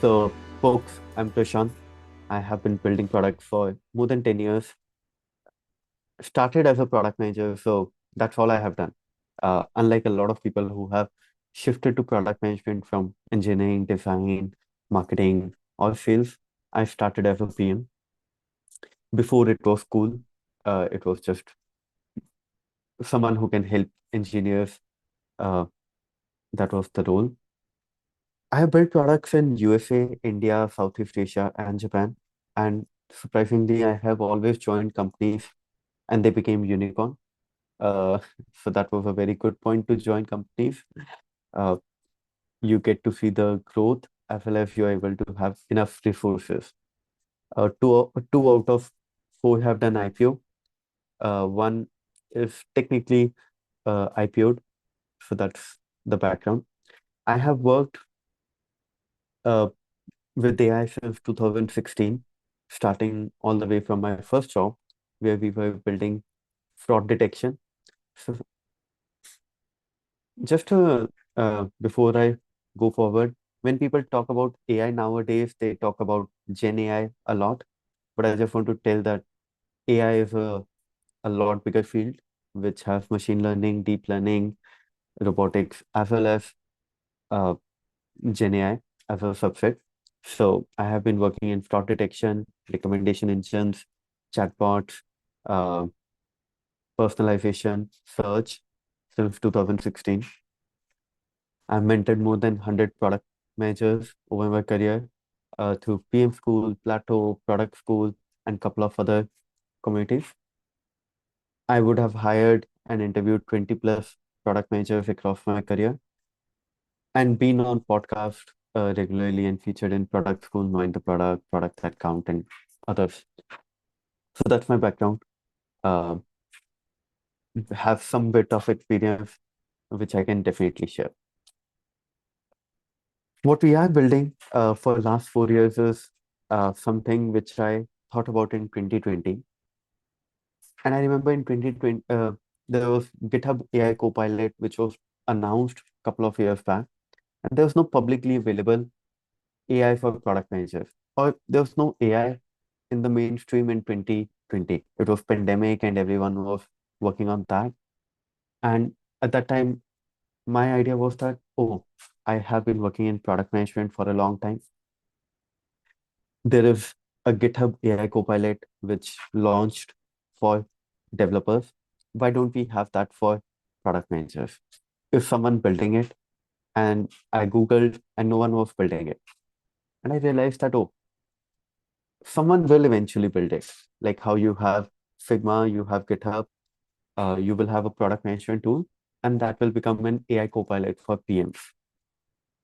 So, folks, I'm Prashant. I have been building products for more than 10 years. Started as a product manager, so that's all I have done. Unlike a lot of people who have shifted to product management from engineering, design, marketing, or sales, I started as a PM. Before it was cool, it was just someone who can help engineers. Uh, that was the role. I have built products in USA, India, Southeast Asia, and Japan. And surprisingly, I have always joined companies and they became unicorn. Uh, so that was a very good point to join companies. Uh, you get to see the growth as well as you're able to have enough resources. Two out of four have done IPO. One is technically IPO'd, so that's the background. I have worked uh, with AI since 2016, starting all the way from my first job, where we were building fraud detection. So just before I go forward, when people talk about AI nowadays, they talk about Gen AI a lot. But I just want to tell that AI is a lot bigger field, which has machine learning, deep learning, robotics, as well as uh, Gen AI as a subset. So I have been working in fraud detection, recommendation engines, chatbots, uh, personalization, search since 2016. I've mentored more than 100 product managers over my career through PM School, Plateau, Product School, and couple of other communities. I would have hired and interviewed 20 plus product managers across my career and been on podcast regularly and featured in Product School, Knowing the Product, Product That Count, and others. So that's my background. Uh, have some bit of experience, which I can definitely share. What we are building for last 4 years is something which I thought about in 2020. And I remember in 2020, there was GitHub AI Copilot, which was announced a couple of years back. And there was no publicly available AI for product managers, or there was no AI in the mainstream in 2020. It was pandemic and everyone was working on that. And at that time, my idea was that, oh, I have been working in product management for a long time. There is a GitHub AI Copilot which launched for developers. Why don't we have that for product managers? Is someone building it? And I Googled and no one was building it. And I realized that, oh, someone will eventually build it. Like how you have Figma, you have GitHub, you will have a product management tool, and that will become an AI Copilot for PMs.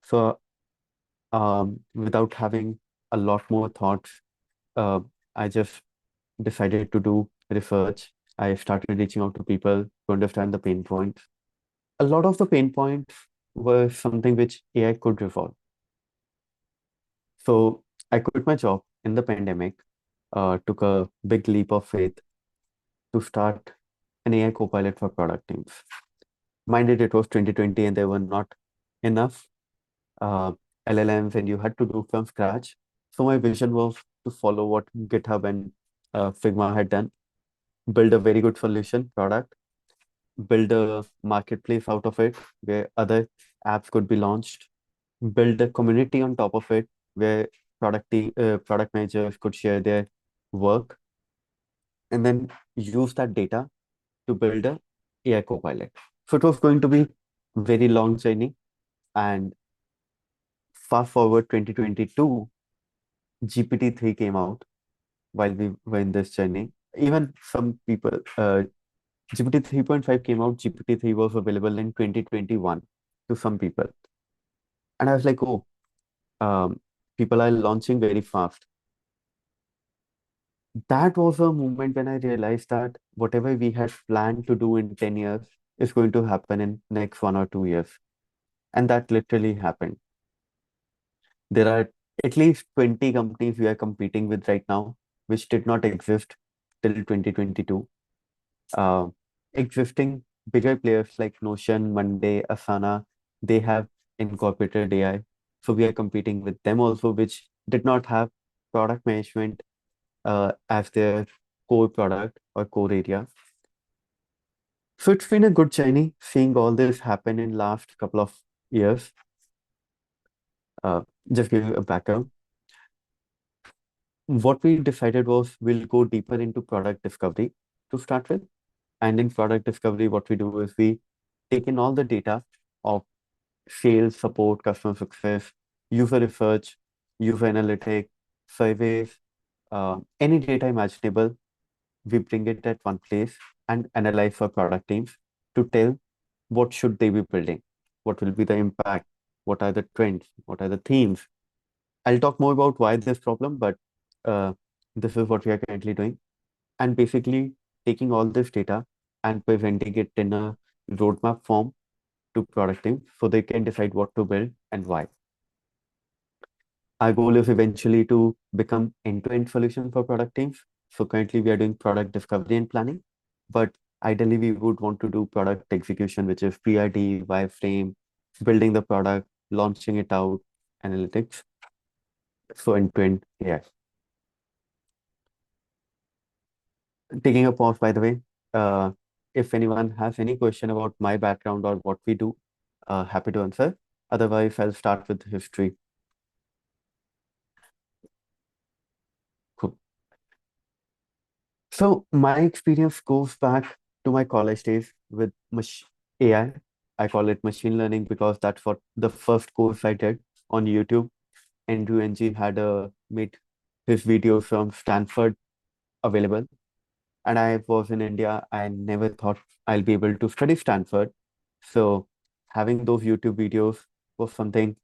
So, without having a lot more thoughts, uh, I just decided to do research. I started reaching out to people to understand the pain points. A lot of the pain points were something which AI could resolve. So I quit my job in the pandemic, took a big leap of faith to start an AI copilot for product teams. Minded it was 2020 and there were not enough uh, LLMs and you had to do from scratch. So my vision was to follow what GitHub and Figma had done, build a very good solution product, build a marketplace out of it where other apps could be launched, build a community on top of it where product managers could share their work, and then use that data to build a AI copilot. So it was going to be very long journey. And fast forward 2022, GPT-3 came out while we were in this journey. Even some people, GPT 3.5 came out, GPT 3 was available in 2021 to some people. And I was like, oh, um, people are launching very fast. That was a moment when I realized that whatever we had planned to do in 10 years is going to happen in next 1 or 2 years. And that literally happened. There are at least 20 companies we are competing with right now, which did not exist till 2022. Uh, Existing bigger players like Notion, Monday, Asana, they have incorporated AI. So we are competing with them also, which did not have product management as their core product or core area. So it's been a good journey seeing all this happen in last couple of years. Uh, just give you a background. What we decided was we'll go deeper into product discovery to start with. And in product discovery, what we do is we take in all the data of sales, support, customer success, user research, user analytics, surveys, any data imaginable. We bring it at one place and analyze for product teams to tell what should they be building, what will be the impact, what are the trends, what are the themes. I'll talk more about why this problem, but uh, this is what we are currently doing. And basically taking all this data and presenting it in a roadmap form to product teams so they can decide what to build and why. Our goal is eventually to become end-to-end solution for product teams. So currently we are doing product discovery and planning, but ideally we would want to do product execution, which is PRD, wireframe, building the product, launching it out, analytics. So end-to-end, yeah. Taking a pause, by the way, uh, if anyone has any question about my background or what we do, happy to answer. Otherwise, I'll start with history. Cool. So my experience goes back to my college days with AI. I call it machine learning because that's what the first course I did on YouTube. Andrew NG had made his videos from Stanford available, and I was in India. I never thought I'll be able to study Stanford. So having those YouTube videos was something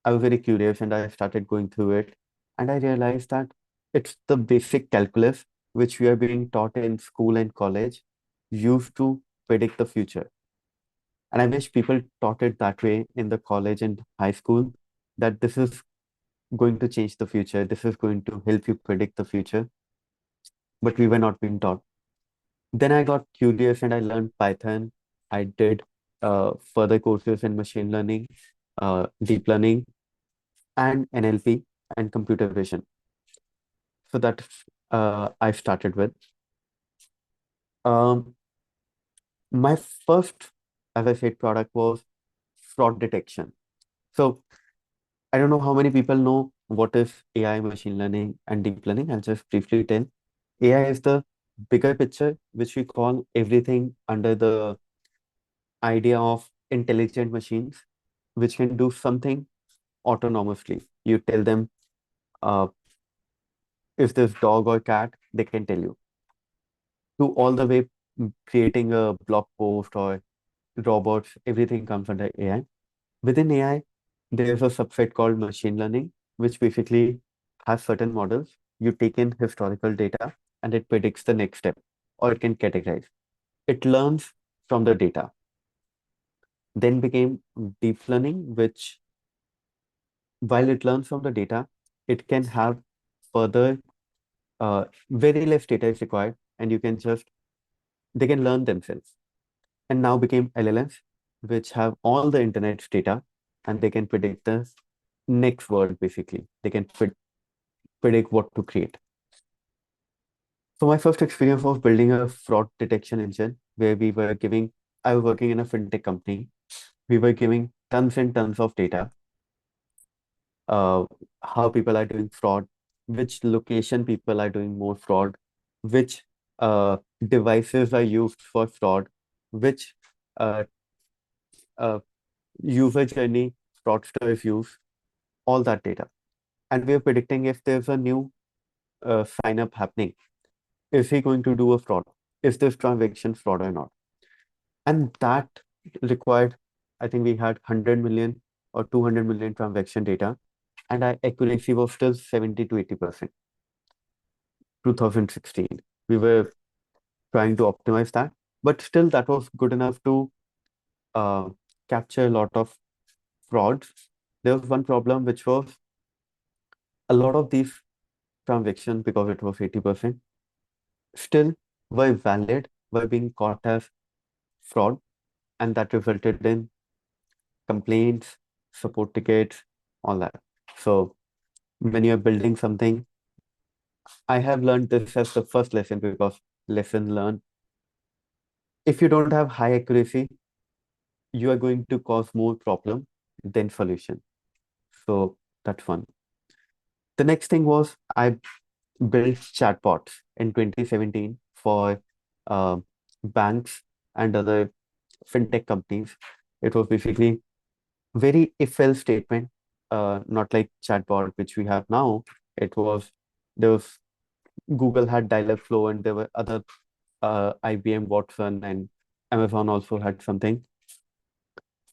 I was very curious and I started going through it. And I realized that it's the basic calculus which we are being taught in school and college used to predict the future. And I wish people taught it that way in the college and high school, that this is going to change the future. This is going to help you predict the future. But we were not being taught. Then I got curious and I learned Python. I did further courses in machine learning, deep learning, and NLP and computer vision. So that's I started with. Um, my first, as I said, product was fraud detection. So I don't know how many people know what is AI, machine learning, and deep learning. I'll just briefly tell. AI is the bigger picture, which we call everything under the idea of intelligent machines, which can do something autonomously. You tell them, uh, if this dog or cat, they can tell you. To all the way creating a blog post or robots, everything comes under AI. Within AI, there's a subset called machine learning, which basically has certain models. You take in historical data and it predicts the next step, or it can categorize. It learns from the data. Then became deep learning, which while it learns from the data, it can have further, very less data is required, and you can just, they can learn themselves. And now became LLMs, which have all the internet's data and they can predict the next word basically. They can predict what to create. So my first experience was building a fraud detection engine where I was working in a fintech company. We were giving tons and tons of data, uh, how people are doing fraud, which location people are doing more fraud, which devices are used for fraud, which uh, uh, user journey fraudsters use, all that data. And we're predicting if there's a new sign up happening. Is he going to do a fraud? Is this transaction fraud or not? And that required, I think we had 100 million or 200 million transaction data, and our accuracy was still 70 to 80%. 2016. We were trying to optimize that, but still that was good enough to uh, capture a lot of frauds. There was one problem, which was a lot of these transactions, because it was 80%, still were valid, were being caught as fraud, and that resulted in complaints, support tickets, all that. So when you're building something, I have learned this as the first lesson because lesson learned. If you don't have high accuracy, you are going to cause more problem than solution. So that's one. The next thing was I built chatbots in 2017 for uh, banks and other fintech companies. It was basically very if-else statement, not like chatbot which we have now. It was there was Google had Dialogflow and there were other IBM Watson and Amazon also had something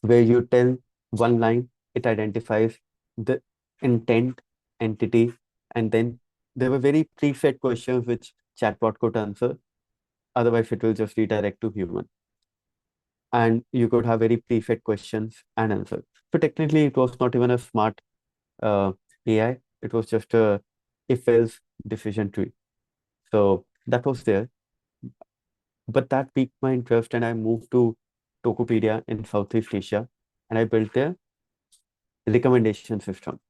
where you tell one line, it identifies the intent, entity, and then there were very preset questions which chatbot could answer. Otherwise, it will just redirect to human. And you could have very preset questions and answers. So technically, it was not even a smart uh, AI. It was just a if-else decision tree. So that was there. But that piqued my interest, and I moved to Tokopedia in Southeast Asia, and I built a recommendation system.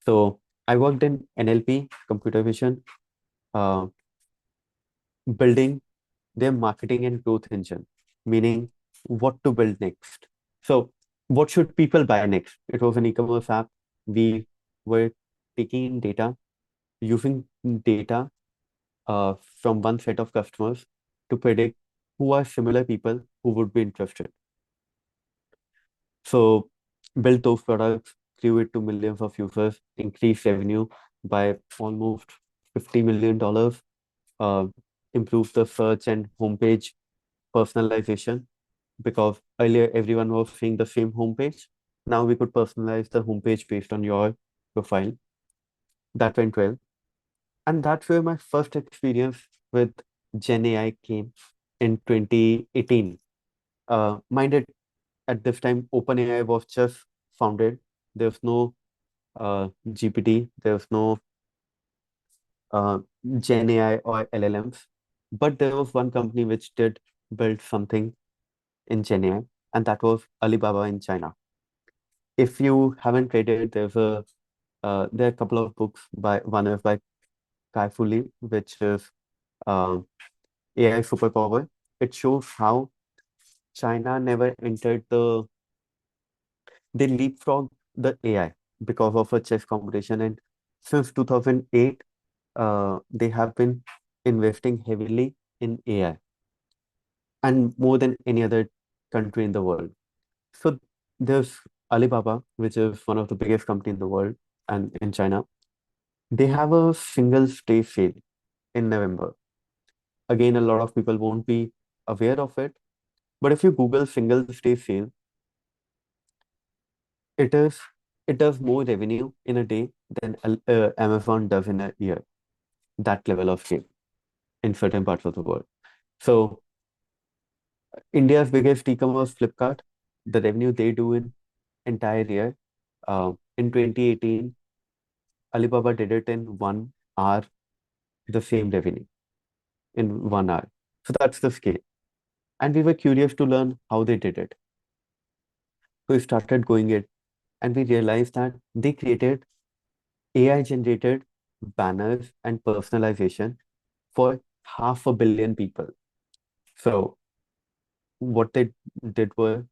So I worked in NLP, computer vision, uh, building their marketing and growth engine, meaning what to build next. So what should people buy next? It was an e-commerce app. We were taking in data, using data from one set of customers to predict who are similar people who would be interested. So built those products, grew it to millions of users, increased revenue by almost $50 million, uh, improved the search and homepage personalization because earlier everyone was seeing the same homepage. Now we could personalize the homepage based on your profile. That went well. And that's where my first experience with Gen AI came in 2018. Mind it, at this time, OpenAI was just founded. There's no GPT, there's no uh, Gen AI or LLMs. But there was one company which did build something in Gen AI, and that was Alibaba in China. If you haven't read it, there are a couple of books by one is by Kai Fu Lee, which is uh, AI superpower. It shows how China never entered they leapfrogged the AI because of a chess competition. And since 2008, they have been investing heavily in AI and more than any other country in the world. So there's Alibaba, which is one of the biggest company in the world and in China. They have a Singles Day sale in November. Again, a lot of people won't be aware of it, but if you Google Singles Day sale, it is it does more revenue in a day than Amazon does in a year. That level of scale in certain parts of the world. So India's biggest e-commerce Flipkart, the revenue they do in entire year, in 2018, Alibaba did it in 1 hour, the same revenue in 1 hour. So that's the scale. And we were curious to learn how they did it. So we started going it and we realized that they created AI generated banners and personalization for 500 million people. So what they did were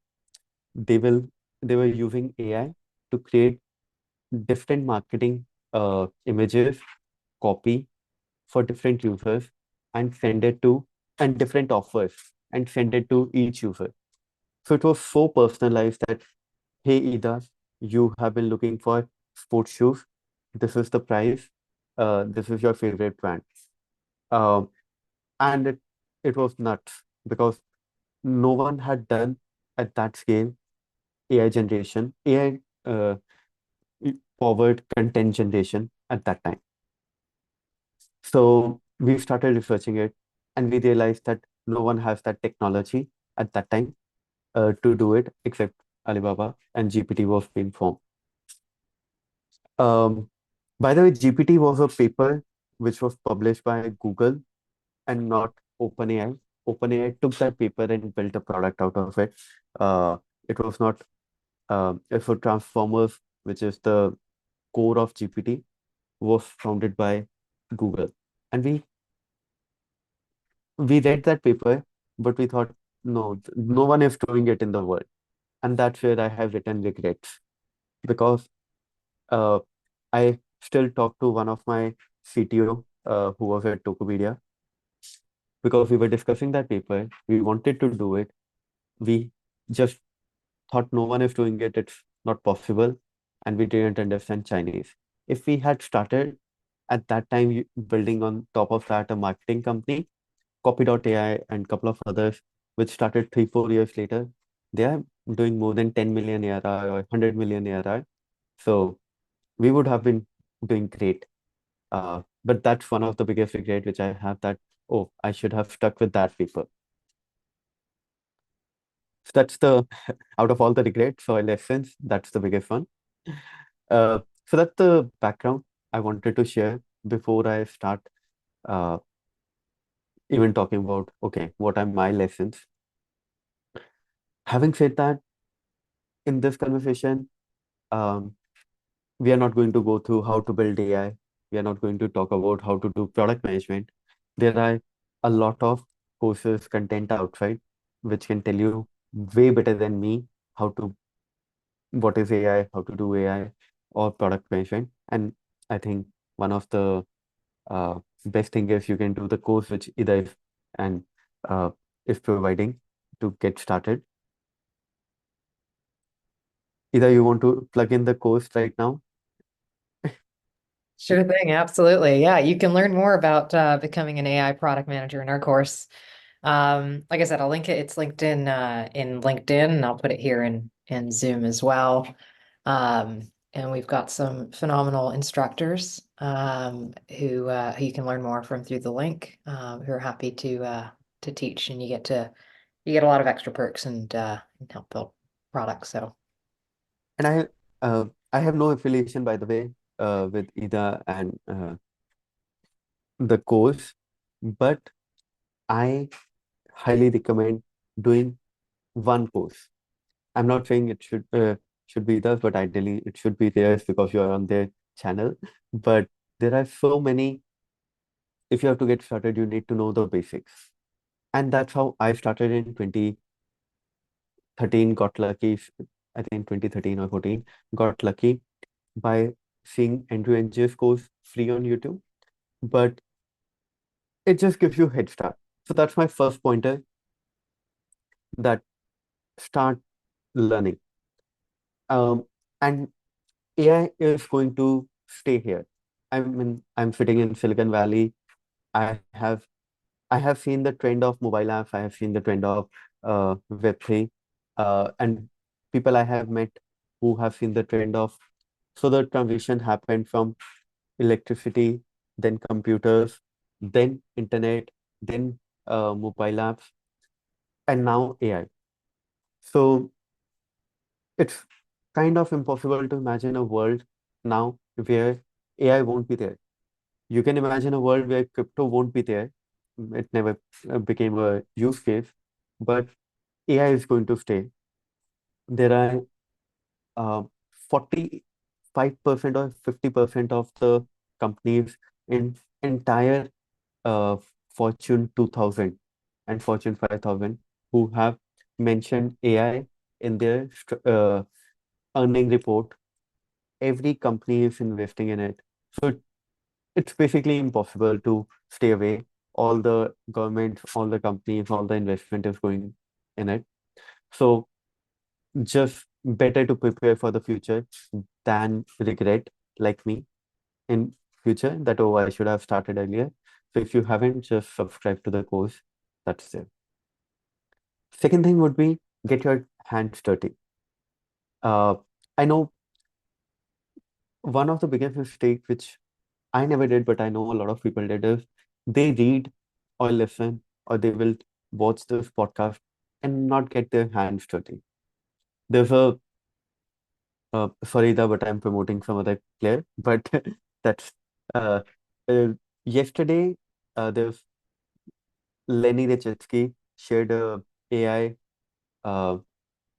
they will they were using AI to create different marketing images, copy for different users and send it to and different offers and send it to each user. So it was so personalized that, hey Ida, you have been looking for sports shoes. This is the price. This is your favorite brand. Um, and it was nuts because no one had done at that scale AI generation, AI forward content generation at that time. So we started researching it and we realized that no one has that technology at that time to do it except Alibaba and GPT was being formed. Um, by the way, GPT was a paper which was published by Google and not OpenAI. OpenAI took that paper and built a product out of it. Uh, it was not, it's for transformers which is the core of GPT, was founded by Google. And we read that paper, but we thought, no, no one is doing it in the world. And that's where I have written regrets because uh, I still talk to one of my CTO who was at Tokopedia because we were discussing that paper. We wanted to do it. We just thought no one is doing it. It's not possible. And we didn't understand Chinese. If we had started at that time building on top of that a marketing company, Copy.ai and couple of others, which started 3, 4 years later, they are doing more than 10 million ARR or 100 million ARR. So we would have been doing great. But that's one of the biggest regret which I have that, oh, I should have stuck with that paper. So that's the, out of all the regrets or lessons, that's the biggest one. So that's the background I wanted to share before I start uh, even talking about, okay, what are my lessons? Having said that, in this conversation, um, we are not going to go through how to build AI. We are not going to talk about how to do product management. There are a lot of courses, content outside, which can tell you way better than me how to, what is AI, how to do AI or product management. And I think one of the best thing is you can do the course which either and uh, is providing to get started. Either you want to plug in the course right now. Sure thing, absolutely. Yeah, you can learn more about becoming an AI product manager in our course. Like I said, I'll link it. It's linked in LinkedIn, and I'll put it here in Zoom as well. And we've got some phenomenal instructors who you can learn more from through the link, who are happy to teach, and you get a lot of extra perks and help build products. So And I have no affiliation, by the way, with either and the course, but I highly recommend doing one course. I'm not saying it should be theirs, but ideally it should be theirs because you are on their channel. But there are so many. If you have to get started, you need to know the basics, and that's how I started in 2013. Got lucky. I think 2013 or 14. Got lucky by seeing Andrew Ng's course free on YouTube. But it just gives you head start. So that's my first pointer, that start learning. Um, and AI is going to stay here. I'm sitting in Silicon Valley. I have I have seen the trend of mobile apps. I have seen the trend of Web3, and people I have met who have seen the trend of. So the transition happened from electricity, then computers, then internet, then mobile apps, and now AI. So it's kind of impossible to imagine a world now where AI won't be there. You can imagine a world where crypto won't be there. It never became a use case, but AI is going to stay. There are 45% or 50% of the companies in entire uh, Fortune 2000 and Fortune 5000 who have mentioned AI in their earning report. Every company is investing in it. So it's basically impossible to stay away. All the governments, all the companies, all the investment is going in it. So just better to prepare for the future than regret like me in future that, oh, I should have started earlier. So if you haven't, just subscribe to the course. That's it. Second thing would be get your hands dirty. Uh, I know one of the biggest mistakes which I never did, but I know a lot of people did is they read or listen or they will watch this podcast and not get their hands dirty. There's a sorry, but I'm promoting some other player, but that's uh, uh yesterday there's Lenny Rechetsky shared a AI uh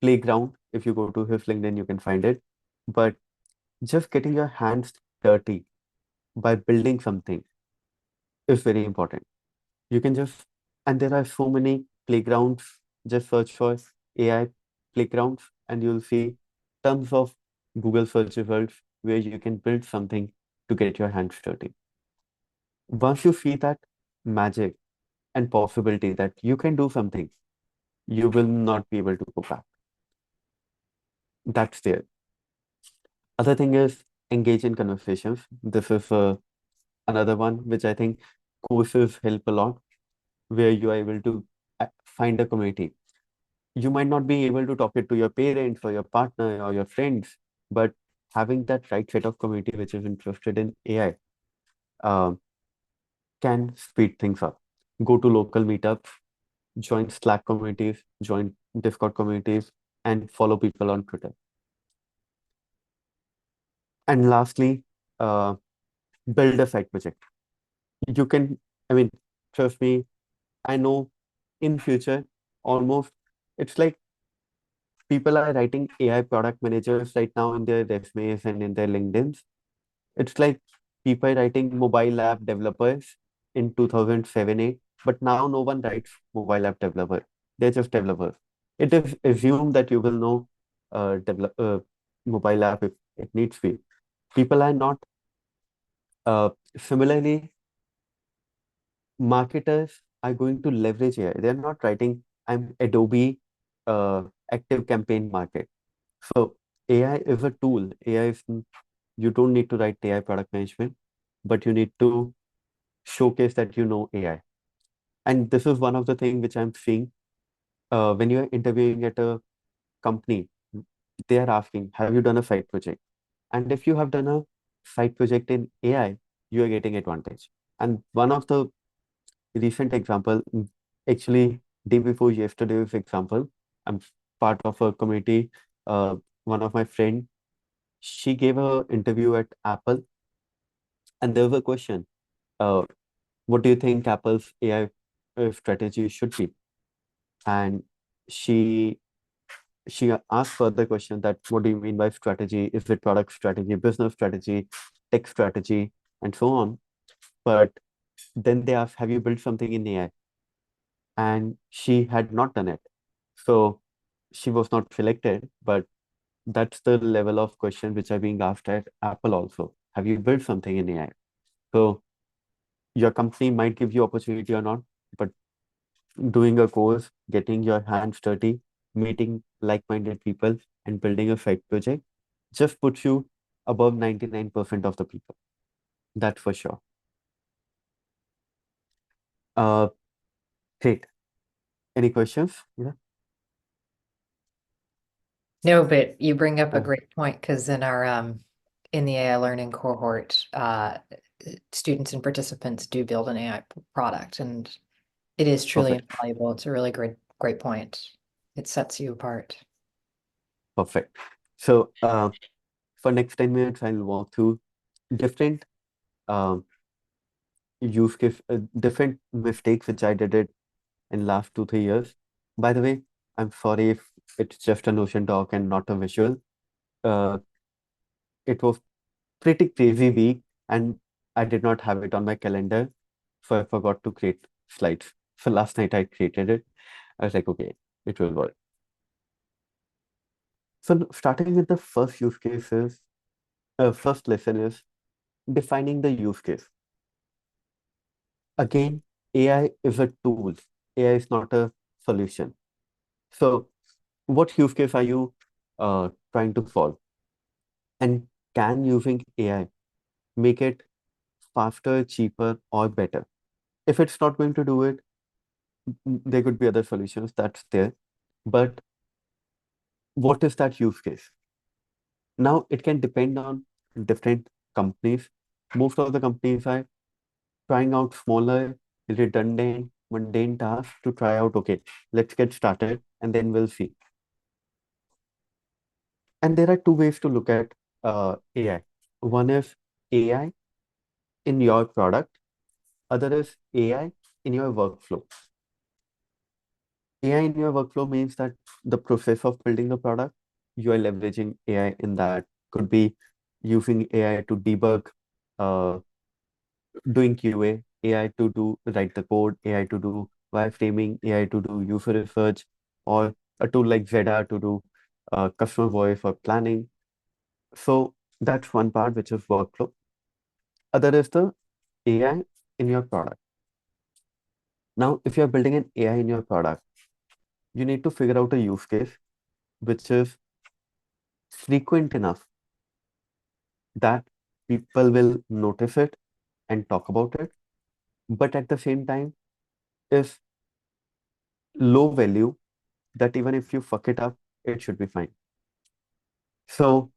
playground. If you go to his LinkedIn, you can find it. But Just getting your hands dirty by building something is very important. You can just, and there are so many playgrounds. Just search for AI playgrounds, and you'll see tons of Google search results where you can build something to get your hands dirty. Once you see that magic and possibility that you can do something, you will not be able to go back. That's there. Other thing is engage in conversations. This is another one which I think courses help a lot, where you are able to find a community. You might not be able to talk it to your parents or your partner or your friends, but having that right set of community which is interested in AI can speed things up. Go to local meetups, join Slack communities, join Discord communities, and follow people on Twitter. And lastly, uh, build a side project. You can, I mean, trust me, I know in future, almost, it's like people are writing AI product managers right now in their resumes and in their LinkedIns. It's like people writing mobile app developers in 2007, 8, but now no one writes mobile app developer. They're just developers. It is assumed that you will know develop mobile app if it needs to be. People are not similarly, marketers are going to leverage AI. They're not writing, I'm Adobe active campaign market. So AI is a tool. AI is, you don't need to write AI product management, but you need to showcase that you know AI. And this is one of the things which I'm seeing when you're interviewing at a company, they are asking, have you done a side project? And if you have done a side project in AI, you are getting advantage. And one of the recent example, actually day before yesterday's example, I'm part of a community. One of my friend, she gave a interview at Apple, and there was a question. Uh, what do you think Apple's AI strategy should be? And she she asked further question that what do you mean by strategy? Is it product strategy, business strategy, tech strategy, and so on? But then they asked, have you built something in AI? And she had not done it. So she was not selected, but that's the level of question which are being asked at Apple also. Have you built something in AI? So your company might give you opportunity or not, but doing a course, getting your hands dirty, meeting like-minded people, and building a side project just puts you above 99% of the people. That's for sure. Uh, Great. Any questions? Yeah. No, but you bring up a Uh, great point because in the AI learning cohort, students and participants do build an AI product, and it is truly Perfect. invaluable. It's a really great point. It sets you apart. Perfect. So for next 10 minutes, I'll walk through different um, use case, different mistakes which I did it in last 2, 3 years. By the way, I'm sorry if it's just a Notion doc and not a visual. Uh, it was pretty crazy week, and I did not have it on my calendar, so I forgot to create slides. So last night I created it. I was like, okay, it will work. So starting with the first use case is, first lesson is defining the use case. Again, AI is a tool. AI is not a solution. So what use case are you trying to solve? And can using AI make it faster, cheaper, or better? If it's not going to do it, there could be other solutions that's there. But what is that use case? Now, it can depend on different companies. Most of the companies are trying out smaller, redundant, mundane tasks to try out, okay, let's get started and then we'll see. And there are two ways to look at AI. One is AI in your product, other is AI in your workflow. AI in your workflow means that the process of building the product, you are leveraging AI in that. Could be using AI to debug, uh, doing QA, AI to do write the code, AI to do wireframing, AI to do user research, or a tool like Zeta to do customer voice or planning. So that's one part, which is workflow. Other is the AI in your product. Now, if you're building an AI in your product, you need to figure out a use case which is frequent enough that people will notice it and talk about it, but at the same time is low value that even if you fuck it up, it should be fine. So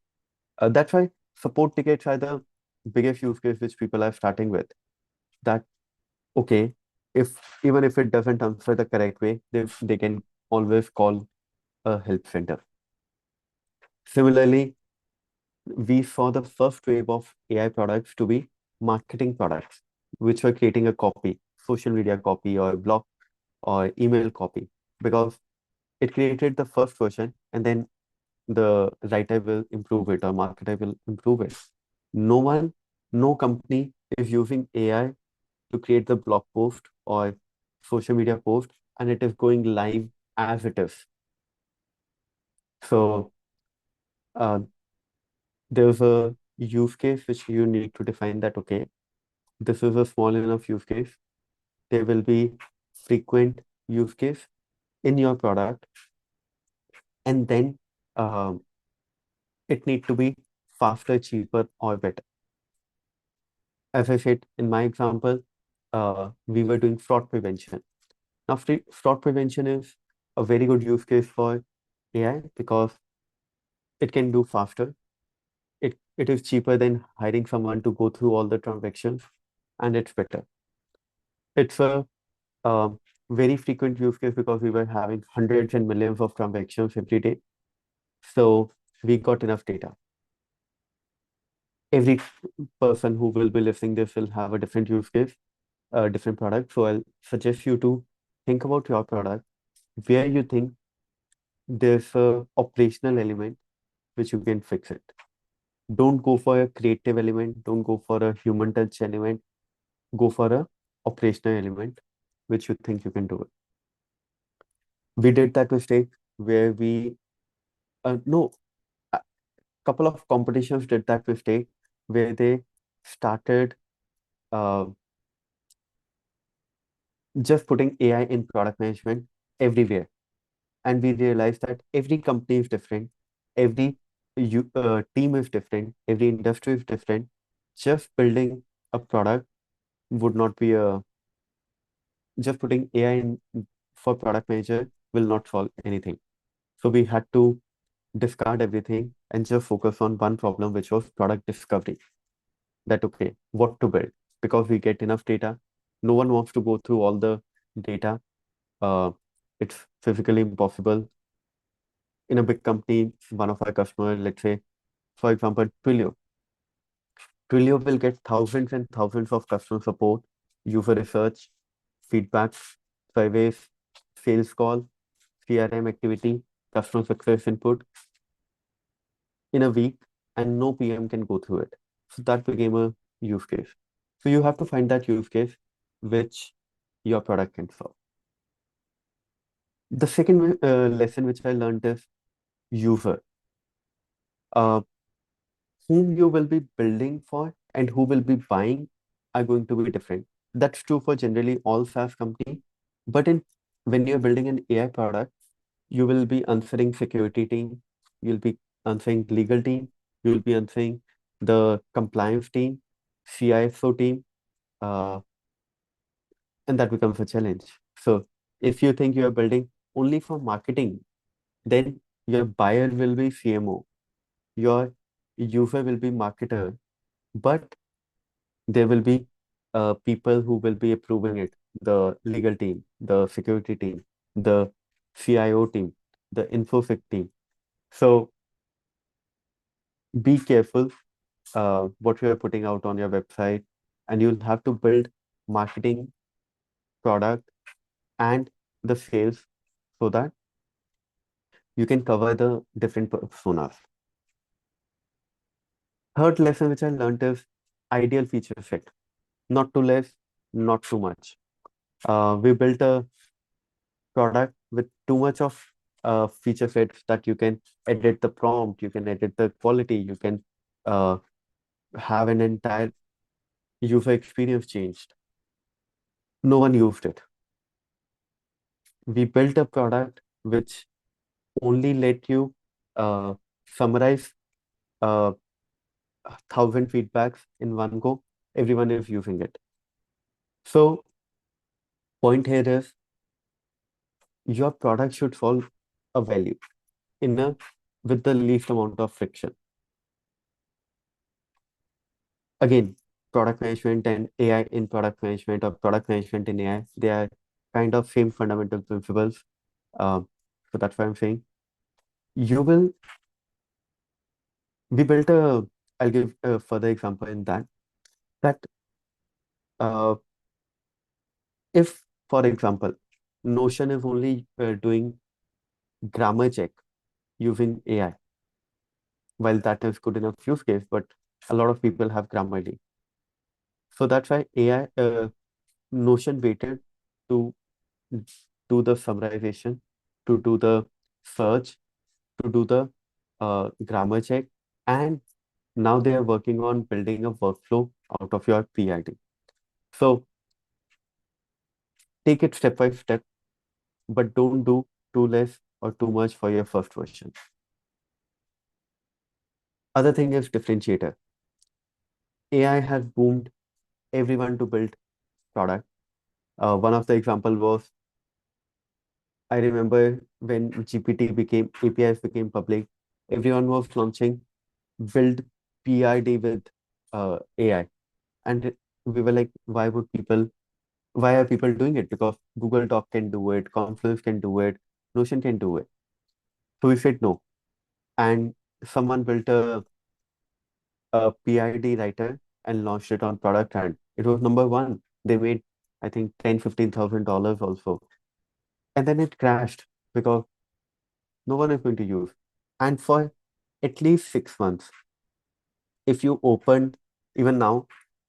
that's why support tickets are the biggest use case which people are starting with. That okay, if even if it doesn't answer the correct way, they can always call a help center. Similarly, we saw the first wave of AI products to be marketing products, which were creating a copy, social media copy or blog or email copy, because it created the first version and then the writer will improve it or marketer will improve it. No one, no company is using AI to create the blog post or social media post and it is going live as it is. So uh, there's a use case which you need to define that, okay, this is a small enough use case. There will be frequent use case in your product, and then um, it need to be faster, cheaper, or better. As I said in my example, we were doing fraud prevention. Now, fraud prevention is a very good use case for AI because it can do faster. It is cheaper than hiring someone to go through all the transactions, and it's better. It's a um, very frequent use case because we were having hundreds and millions of transactions every day. So we got enough data. Every person who will be listening this will have a different use case, a different product. So I'll suggest you to think about your product where you think there's a operational element which you can fix it. Don't go for a creative element. Don't go for a human touch element. Go for a operational element which you think you can do it. We did that mistake where we no, a couple of competitions did that mistake where they started uh, just putting AI in product management everywhere. And we realized that every company is different, every team is different, every industry is different. Just building a product would not be a, just putting AI in for product manager will not solve anything. So we had to discard everything and just focus on one problem, which was product discovery. That okay, what to build, because we get enough data. No one wants to go through all the data. Uh, it's physically impossible. In a big company, one of our customers, let's say, for example, Twilio. Twilio will get thousands and thousands of customer support, user research, feedback, surveys, sales call, CRM activity, customer success input in a week, and no PM can go through it. So that became a use case. So you have to find that use case which your product can solve. The second lesson which I learned is user. Uh, whom you will be building for and who will be buying are going to be different. That's true for generally all SaaS company. But in when you're building an AI product, you will be answering security team, you'll be answering legal team, you'll be answering the compliance team, CISO team, uh, and that becomes a challenge. So if you think you are building only for marketing, then your buyer will be CMO, your user will be marketer, but there will be people who will be approving it, the legal team, the security team, the CIO team, the infosec team. So be careful what you are putting out on your website, and you'll have to build marketing, product, and the sales so that you can cover the different personas. Third lesson which I learned is ideal feature set, not too less, not too much. We built a product with too much of feature sets that you can edit the prompt, you can edit the quality, you can uh, have an entire user experience changed. No one used it. We built a product which only let you uh, summarize 1,000 feedbacks in one go. Everyone is using it. So point here is your product should solve a value in a with the least amount of friction. Again, product management and AI in product management or product management in AI, they are kind of same fundamental principles. Um, so that's why I'm saying you will. We built a. I'll give a further example in that. That uh, if, for example, Notion is only doing grammar check using AI, while that is good enough use case, but a lot of people have Grammarly. So that's why AI Notion waited to do the summarization, to do the search, to do the grammar check, and now they are working on building a workflow out of your PID. So take it step by step, but don't do too less or too much for your first version. Other thing is differentiator. AI has boomed everyone to build product. One of the example was I remember when GPT became APIs became public, everyone was launching build PID with AI. And we were like, why are people doing it? Because Google Doc can do it, Confluence can do it, Notion can do it. So we said no. And someone built a PID writer and launched it on product and it was number one. They made, I think, 10, $15,000 also. And then it crashed because no one is going to use. And for at least 6 months, if you opened even now,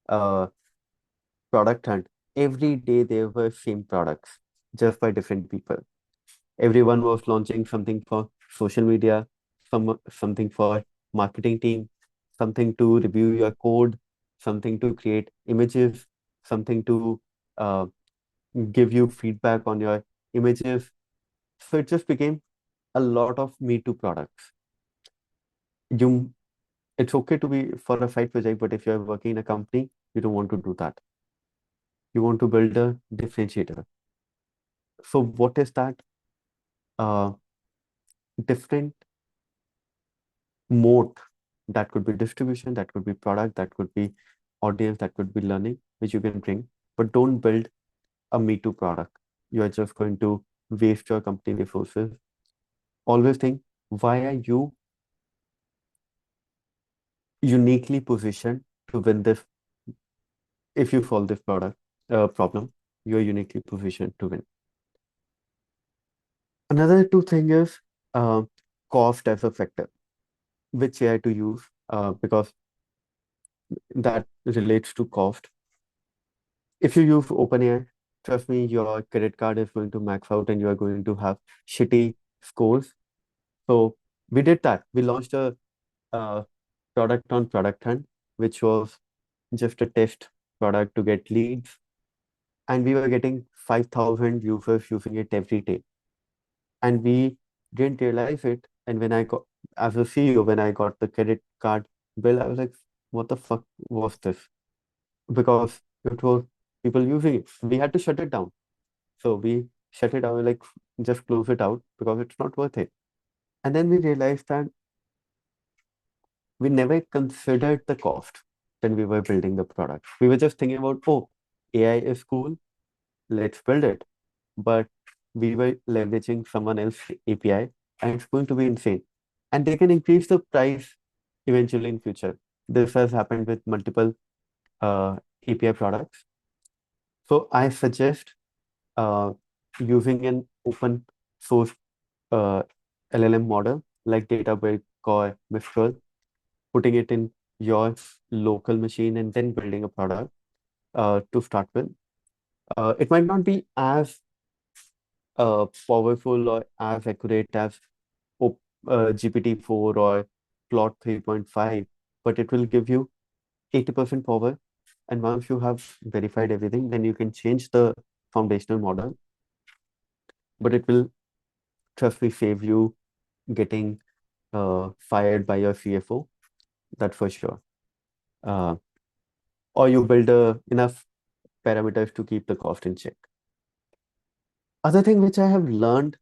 uh, product hunt, every day there were same products just by different people. Everyone was launching something for social media, something for marketing team, something to review your code, something to create images, something to uh, give you feedback on your images. So it just became a lot of Me Too products. You, it's okay to be for a side project, but if you're working in a company, you don't want to do that. You want to build a differentiator. So what is that? Uh, Different moat that could be distribution, that could be product, that could be audience, that could be learning, which you can bring. But don't build a Me Too product. You are just going to waste your company resources. Always think, why are you uniquely positioned to win this? If you solve this product problem, you are uniquely positioned to win. Another two thing is uh, cost as a factor, which AI to use because that relates to cost. If you use OpenAI, trust me, your credit card is going to max out and you are going to have shitty scores. So we did that. We launched a uh, product on Product Hunt, which was just a test product to get leads. And we were getting 5,000 users using it every day. And we didn't realize it. And when I got, as a CEO, when I got the credit card bill, I was like, what the fuck was this? Because it was people using it. We had to shut it down. So we shut it down, like just close it out because it's not worth it. And then we realized that we never considered the cost when we were building the product. We were just thinking about, oh, AI is cool, let's build it. But we were leveraging someone else's API and it's going to be insane. And they can increase the price eventually in future. This has happened with multiple API products. So I suggest uh, using an open source uh, LLM model like Databricks or Mistral, putting it in your local machine and then building a product to start with. It might not be as powerful or as accurate as GPT-4 or Plot 3.5, but it will give you 80% power. And once you have verified everything, then you can change the foundational model, but it will, trust me, save you getting fired by your CFO. That's for sure. Uh, or you build enough parameters to keep the cost in check. Other thing which I have learned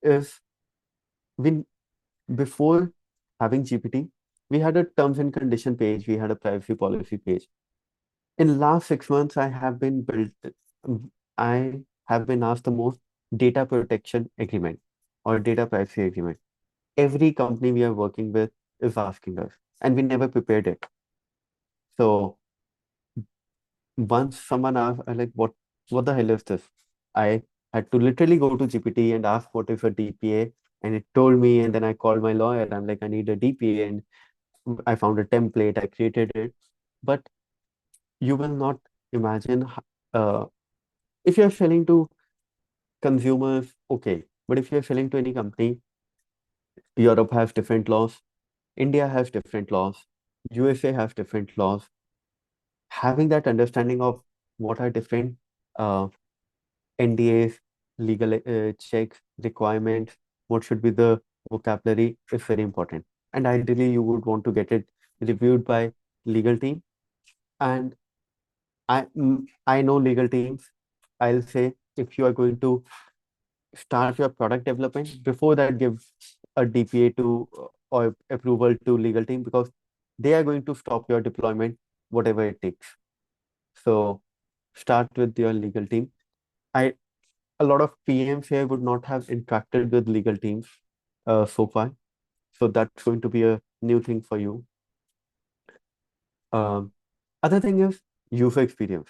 is we before having GPT, we had a terms and condition page, we had a privacy policy page. In last 6 months, I have been asked the most data protection agreement or data privacy agreement. Every company we are working with is asking us, and we never prepared it. So once someone asked, like, what the hell is this? I had to literally go to GPT and ask what is a DPA, and it told me, and then I called my lawyer. I'm like, I need a DPA, and I found a template, I created it. But you will not imagine uh, if you're selling to consumers, okay. But if you're selling to any company, Europe has different laws, India has different laws, USA has different laws. Having that understanding of what are different uh, NDAs, legal checks, requirements, what should be the vocabulary is very important. And ideally, you would want to get it reviewed by legal team. And I know legal teams. I'll say if you are going to start your product development, before that, give a DPA to or approval to legal team because they are going to stop your deployment, whatever it takes. So start with your legal team. I A lot of PMs here would not have interacted with legal teams so far. So that's going to be a new thing for you. Um, Other thing is user experience.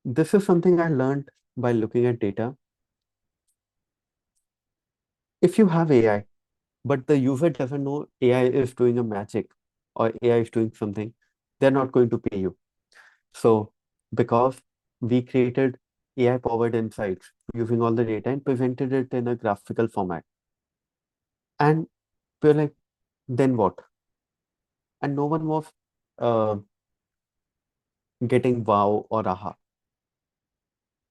This is something I learned by looking at data. If you have AI, but the user doesn't know AI is doing a magic or AI is doing something, they're not going to pay you. So, because we created AI powered insights using all the data and presented it in a graphical format, and we're like, then what? And no one was uh, getting wow or aha.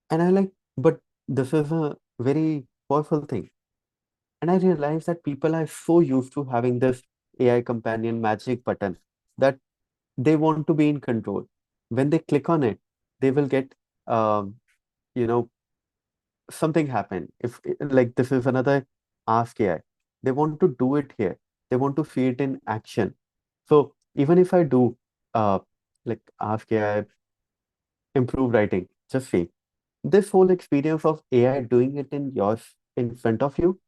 And I like, but this is a very powerful thing. And I realized that people are so used to having this AI companion magic button that they want to be in control. When they click on it, they will get, um, you know, something happen. If like this is another ask AI, they want to do it here. They want to see it in action. So even if I do, uh, like ask AI, improve writing, just see this whole experience of AI doing it in front of you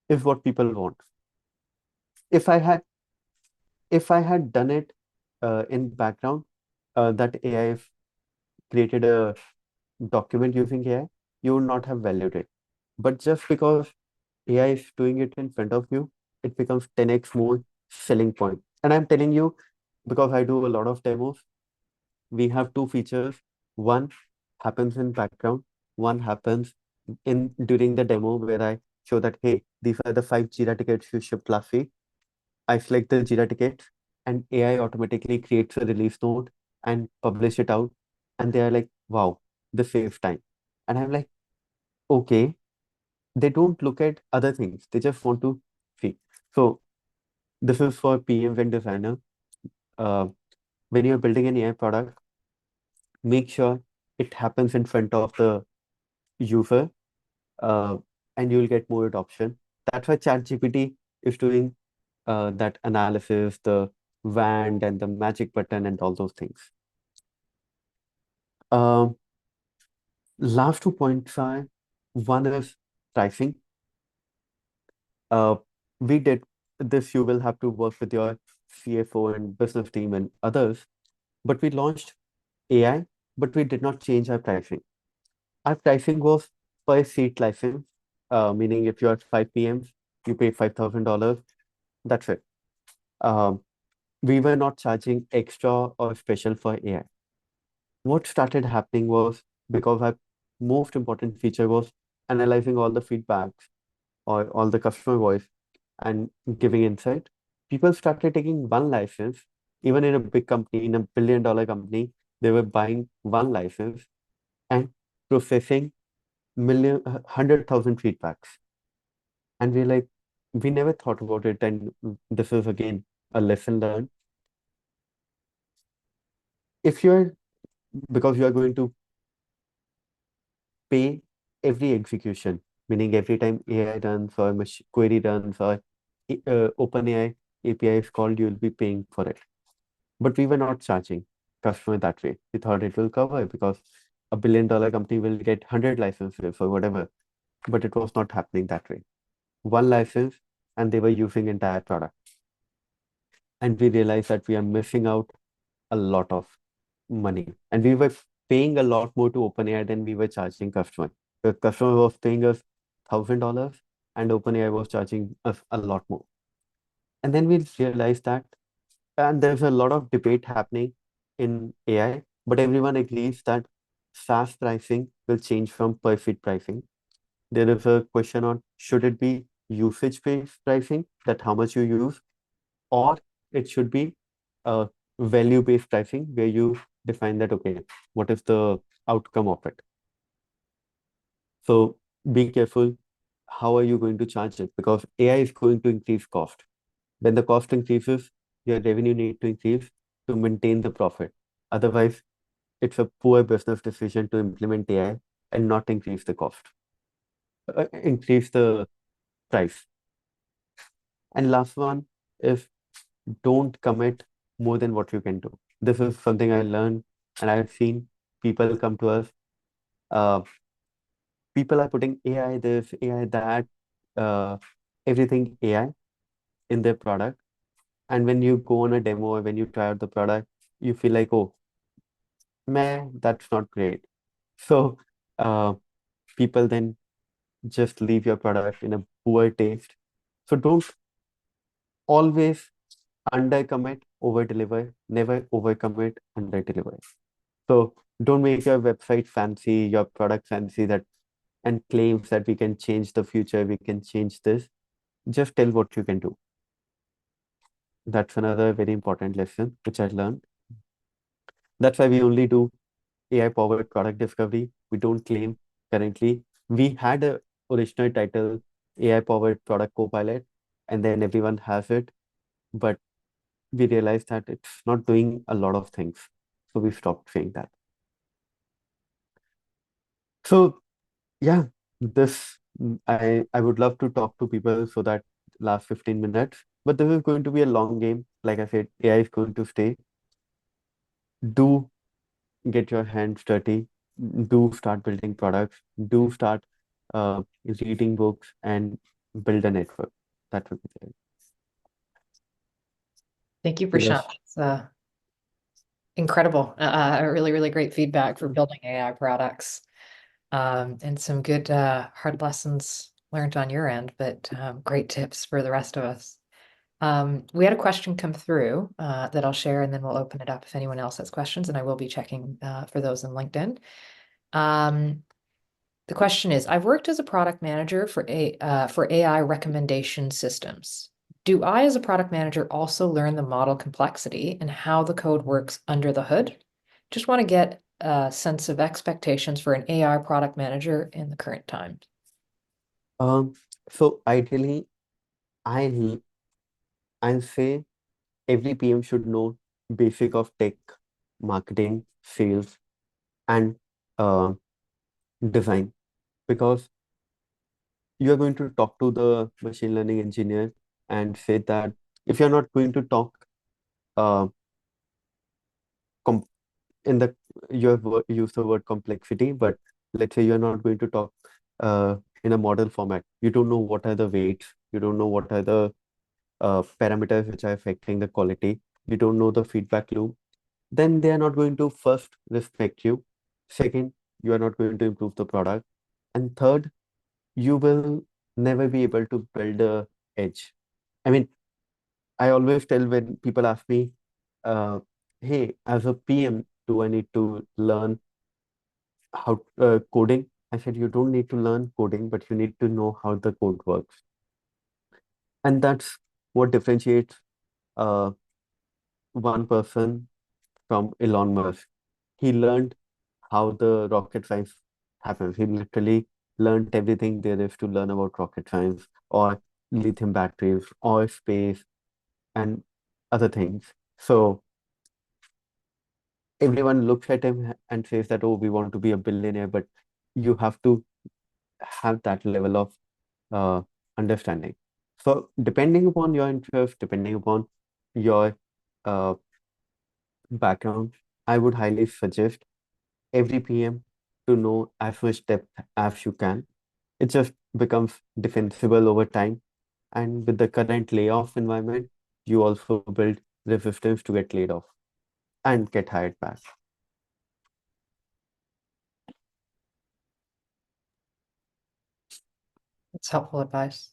is what people want. If I had if I had done it in background, that AI created a document using AI, you would not have valued it. But just because AI is doing it in front of you, it becomes 10x more selling point. And I'm telling you, because I do a lot of demos, we have two features. One happens in background, one happens in during the demo where I show that, hey, these are the 5 Jira tickets you shipped last week. I select the Jira tickets and AI automatically creates a release note and publish it out. And they are like, wow, this saves time. And I'm like, okay, they don't look at other things. They just want to see. So this is for PMs and designer. Uh, when you're building an AI product, make sure it happens in front of the user, uh, and you'll get more adoption. That's why ChatGPT is doing that analysis, the WAND and the magic button and all those things. Um, Last 2 points are one is pricing. Uh, we did this, you will have to work with your CFO and business team and others, but we launched AI, but we did not change our pricing. Our pricing was per seat license, meaning if you're at 5 p.m., you pay $5,000. That's it. Um, we were not charging extra or special for AI. What started happening was because our most important feature was analyzing all the feedbacks or all the customer voice and giving insight. People started taking one license, even in a big company, in a billion-dollar company, they were buying one license and processing 100,000 feedbacks. And we're like, we never thought about it. And this is again a lesson learned. If you're, because you are going to pay every execution, meaning every time AI runs or query runs or OpenAI API is called, you'll be paying for it. But we were not charging customer that way. We thought it will cover because a billion-dollar company will get 100 licenses or whatever. But it was not happening that way. One license and they were using entire product. And we realized that we are missing out a lot of money. And we were paying a lot more to OpenAI than we were charging customer. The customer was paying us $1,000 and OpenAI was charging us a lot more. And then we realized that, and there's a lot of debate happening in AI, but everyone agrees that SaaS pricing will change from per seat pricing. There is a question on should it be usage-based pricing, that how much you use, or it should be value-based pricing where you define that, okay, what is the outcome of it? So be careful. How are you going to charge it? Because AI is going to increase cost. When the cost increases, your revenue need to increase to maintain the profit. Otherwise, it's a poor business decision to implement AI and not increase the cost, increase the price. And last one is don't commit more than what you can do. This is something I learned and I've seen people come to us. Uh, People are putting AI this, AI that, uh, everything AI in their product. And when you go on a demo or when you try out the product, you feel like, oh, man, that's not great. So uh, people then just leave your product in a poor taste. So don't always undercommit, over deliver, never overcommit, under deliver. So don't make your website fancy, your product fancy that and claims that we can change the future, we can change this. Just tell what you can do. That's another very important lesson which I learned. That's why we only do AI powered product discovery. We don't claim currently. We had a original title AI powered product copilot, and then everyone has it. But we realized that it's not doing a lot of things. So we stopped saying that. So yeah, this I would love to talk to people so that last 15 minutes. But this is going to be a long game. Like I said, AI is going to stay. Do get your hands dirty. Do start building products. Do start reading books and build a network. That would be great. Thank you, Prashant. Yes. That's incredible. Really, really great feedback for building AI products. And some good hard lessons learned on your end, but great tips for the rest of us. We had a question come through that I'll share, and then we'll open it up if anyone else has questions, and I will be checking for those in LinkedIn. The question is, I've worked as a product manager for AI recommendation systems. Do I, as a product manager, also learn the model complexity and how the code works under the hood? Just want to get a sense of expectations for an AI product manager in the current time. Um, so ideally, I I say every PM should know basic of tech, marketing, sales, and uh, design because you are going to talk to the machine learning engineer and say that if you're not going to talk uh, com in the you have used the word complexity, but let's say you're not going to talk in a model format. You don't know what are the weights, you don't know what are the parameters which are affecting the quality, you don't know the feedback loop, then they are not going to first respect you. Second, you are not going to improve the product. And third, you will never be able to build a edge. I mean, I always tell when people ask me, uh, hey, as a PM, do I need to learn how coding? I said, you don't need to learn coding, but you need to know how the code works. And that's what differentiates uh, one person from Elon Musk. He learned how the rocket science happens. He literally learned everything there is to learn about rocket science or lithium batteries or space and other things. So everyone looks at him and says that, oh, we want to be a billionaire, but you have to have that level of uh, understanding. So depending upon your interest, depending upon your uh, background, I would highly suggest every PM to know as much depth as you can. It just becomes defensible over time. And with the current layoff environment, you also build resistance to get laid off and get hired back. It's helpful advice.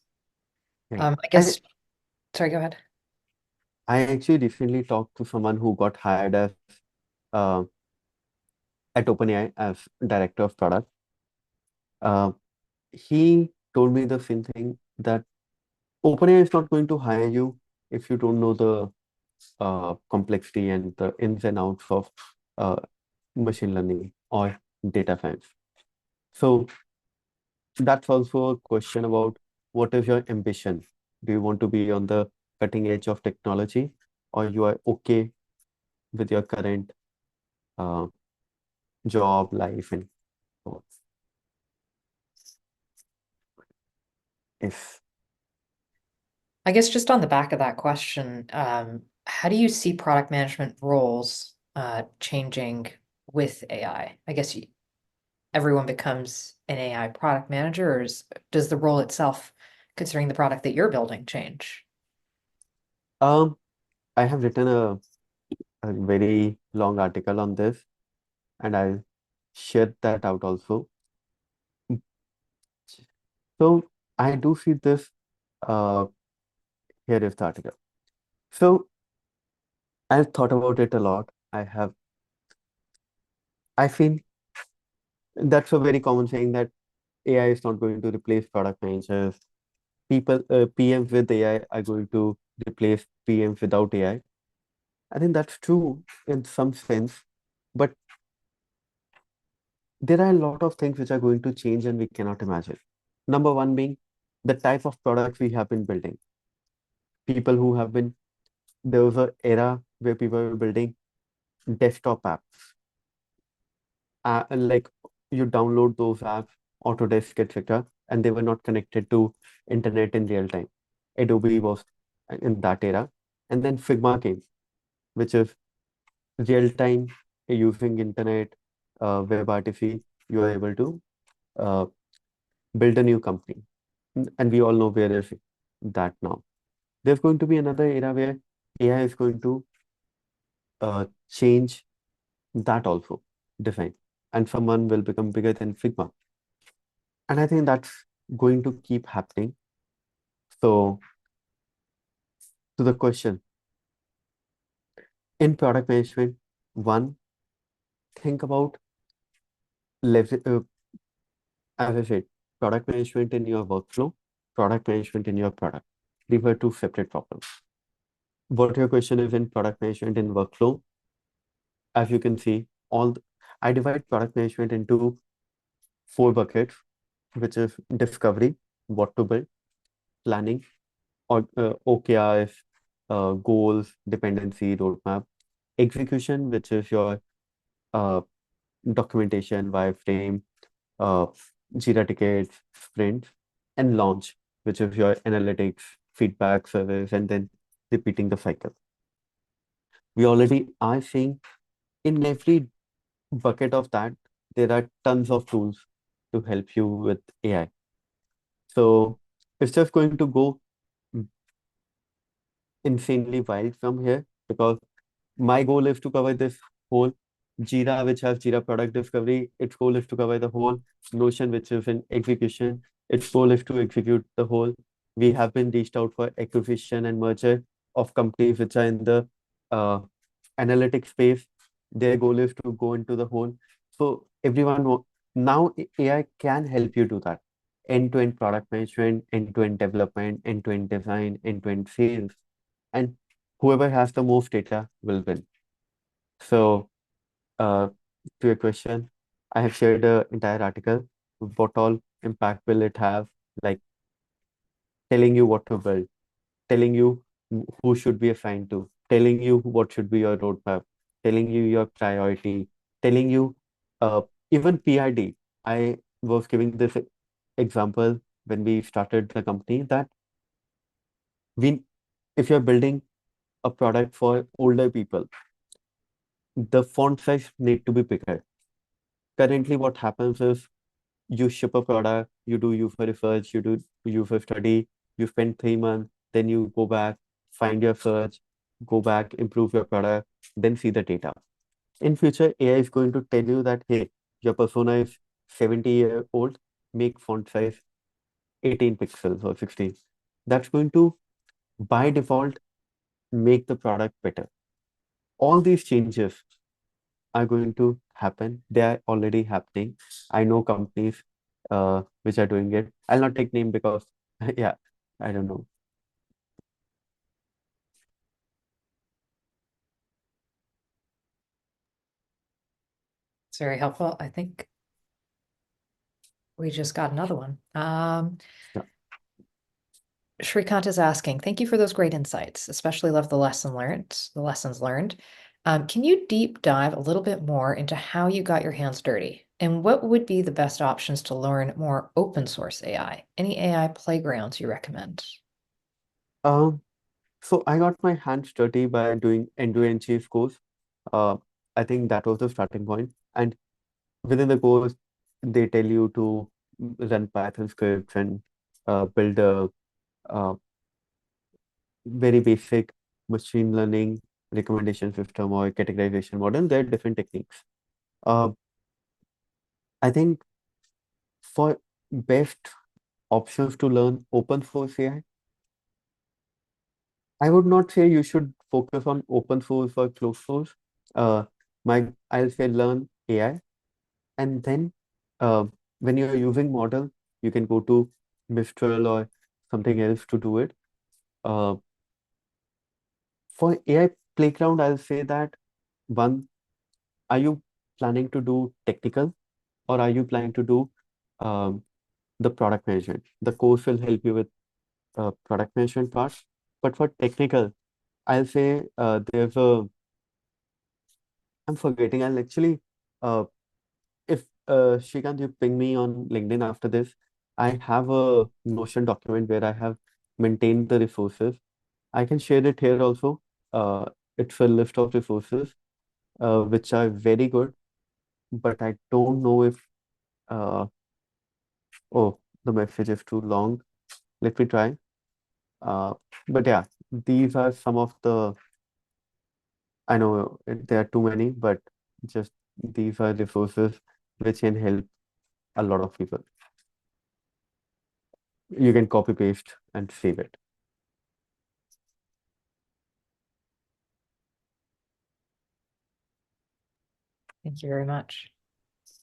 Right. I And guess, sorry, go ahead. I actually recently talked to someone who got hired as uh, at OpenAI as director of product. Uh, he told me the same thing that OpenAI is not going to hire you if you don't know the complexity and the ins and outs of uh, machine learning or data science. So that's also a question about what is your ambition? Do you want to be on the cutting edge of technology, or you are okay with your current uh, job, life, and so on? If I guess just on the back of that question, how do you see product management roles changing with AI? I guess everyone becomes an AI product manager, or does the role itself, considering the product that you're building, change? um, I have written a very long article on this, and I'll share that out also. So I do see this. Uh, Here is the article. So I've thought about it a lot. I feel that's a very common saying that AI is not going to replace product managers. PMs with AI are going to replace PMs without AI. I think that's true in some sense, but there are a lot of things which are going to change and we cannot imagine. Number one being the type of products we have been building. People who have been, there was an era where people were building desktop apps, like you download those apps, Autodesk, etc., and they were not connected to internet in real time. Adobe was in that era, and then Figma came, which is real time using internet, WebRTC. You are able to uh, build a new company, and we all know where is that now. There's going to be another era where AI is going to change that also, design, and someone will become bigger than Figma. And I think that's going to keep happening. So, to the question, in product management, one, think about as I said, product management in your workflow, product management in your product. These were two separate problems. What your question is in product management in workflow, as you can see, I divide product management into four buckets, which is discovery, what to build, planning, or OKRs, goals, dependency, roadmap, execution, which is your uh, documentation, wireframe, uh, Jira tickets, sprints, and launch, which is your analytics, feedback, service, and then repeating the cycle. We already are seeing in every bucket of that, there are tons of tools to help you with AI. So it's just going to go insanely wild from here because my goal is to cover this whole Jira, which has Jira product discovery. Its goal is to cover the whole Notion, which is in execution. Its goal is to execute the whole. We have been reached out for acquisition and merger. of companies which are in the uh, analytics space. Their goal is to go into the whole. So now AI can help you do that. End-to-end product management, end-to-end development, end-to-end design, end-to-end sales, and whoever has the most data will win. So, uh, to your question, I have shared the entire article. What all impact will it have? Like telling you what to build, telling you who should be assigned to, telling you what should be your roadmap, telling you your priority, telling you uh, even PRD. I was giving this example when we started the company that we, if you're building a product for older people, the font size need to be bigger. Currently, what happens is you ship a product, you do user research, you do user study, you spend 3 months, then you go back, find your search, go back, improve your product, then see the data. In future, AI is going to tell you that, hey, your persona is 70-year-old, make font size 18 pixels or 16. That's going to, by default, make the product better. All these changes are going to happen. They are already happening. I know companies which are doing it. I'll not take name because yeah, I don't know. It's very helpful. I think we just got another one. Yeah. Shrikant is asking, thank you for those great insights, especially love the lessons learned. Can you deep dive a little bit more into how you got your hands dirty? And what would be the best options to learn more open source AI? Any AI playgrounds you recommend? Um, so I got my hands dirty by doing end-to-end chief course. Uh, I think that was the starting point. And within the course, they tell you to run Python scripts and build a uh, very basic machine learning recommendation system or categorization model. There are different techniques. Uh, I think for best options to learn open source AI, I would not say you should focus on open source or closed source. I'll say learn AI, and then uh, when you're using model, you can go to Mistral or something else to do it. Uh, for AI playground, I'll say that one, are you planning to do technical or are you planning to do um, the product management? The course will help you with product management part, but for technical, I'll say there's a, I'm forgetting. I'll actually, uh, if Shrikant, you ping me on LinkedIn after this, I have a Notion document where I have maintained the resources. I can share it here also. It's a list of resources which are very good, but I don't know if, oh, the message is too long. Let me try. Uh, but yeah, these are some of the, I know there are too many, but just these are resources which can help a lot of people. You can copy paste and save it. Thank you very much.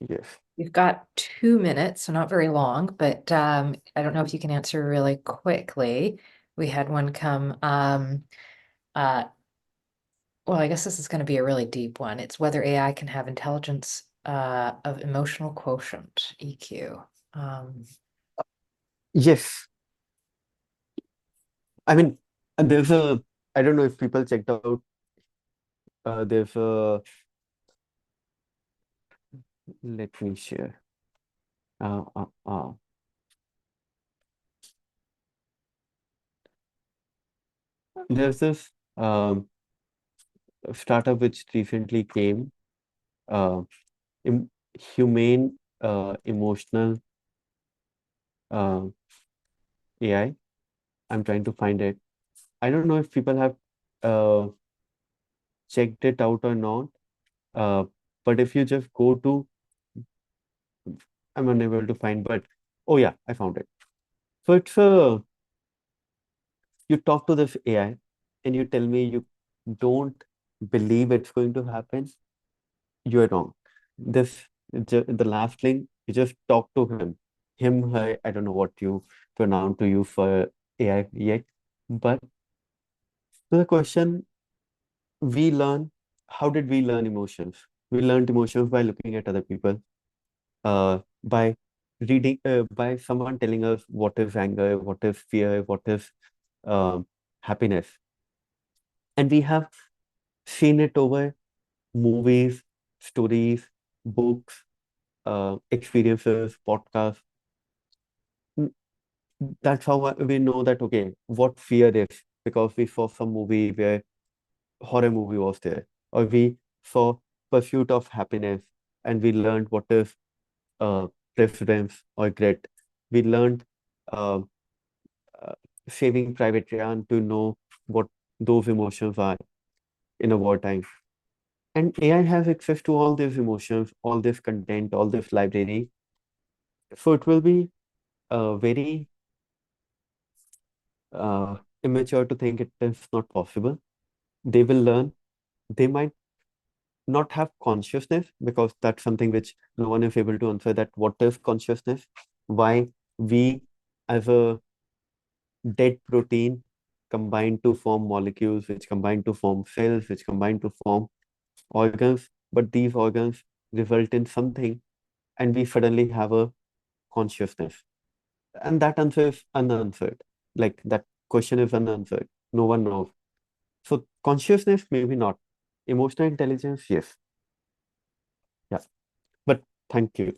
Yes. We've got 2 minutes, so not very long, but I don't know if you can answer really quickly. We had one come. Uh, well, I guess this is going to be a really deep one. It's whether AI can have intelligence of emotional quotient, EQ. Yes. I mean, and there's a, I don't know if people checked out, there's a, let me share. Uh, uh, uh, there's this startup which recently came, uh, im humane emotional uh, AI. I'm trying to find it. I don't know if people have uh, checked it out or not. Uh, but if you just go to, I'm unable to find, but oh yeah, I found it. So it's you talk to this AI. and you tell me you don't believe it's going to happen, you're wrong. This the last link, you just talk to him. Him, her, I don't know what you pronoun to use for AI yet. But to the question, we learn, how did we learn emotions? We learned emotions by looking at other people, by reading, by someone telling us what is anger, what is fear, what is um happiness. And we have seen it over movies, stories, books, experiences, podcasts. Mm, That's how we know that, okay, what fear is, because we saw some movie where horror movie was there, or we saw Pursuit of Happiness and we learned what is uh, preference or grit. We learned uh, uh, Saving Private Ryan to know what those emotions are in a wartime. And AI has access to all these emotions, all this content, all this library. So it will be very immature to think it is not possible. They will learn. They might not have consciousness, because that's something which no one is able to answer, that what is consciousness? Why we as a dead protein combine to form molecules, which combine to form cells, which combine to form organs, but these organs result in something and we suddenly have a consciousness. And that answer is unanswered. Like that question is unanswered. No one knows. So consciousness, maybe not. Emotional intelligence, yes. Yeah. But thank you.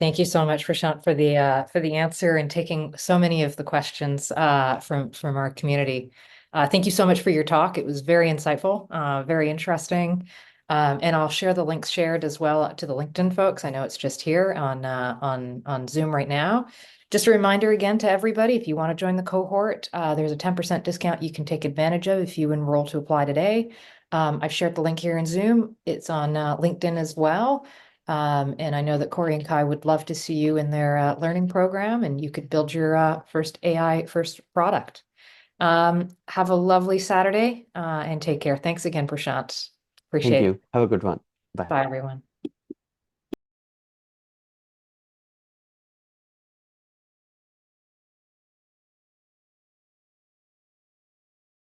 Thank you so much, Prashant, for the answer and taking so many of the questions from our community. Thank you so much for your talk. It was very insightful, very interesting. And I'll share the links shared as well to the LinkedIn folks. I know it's just here on Zoom right now. Just a reminder again to everybody, if you want to join the cohort, there's a 10% discount you can take advantage of if you enroll to apply today. I've shared the link here in Zoom. It's on LinkedIn as well. And I know that Corey and Kai would love to see you in their learning program, and you could build your first AI first product. Have a lovely Saturday and take care. Thanks again, Prashant. Thank Appreciate it. you. Have a good one. Bye. Bye, everyone.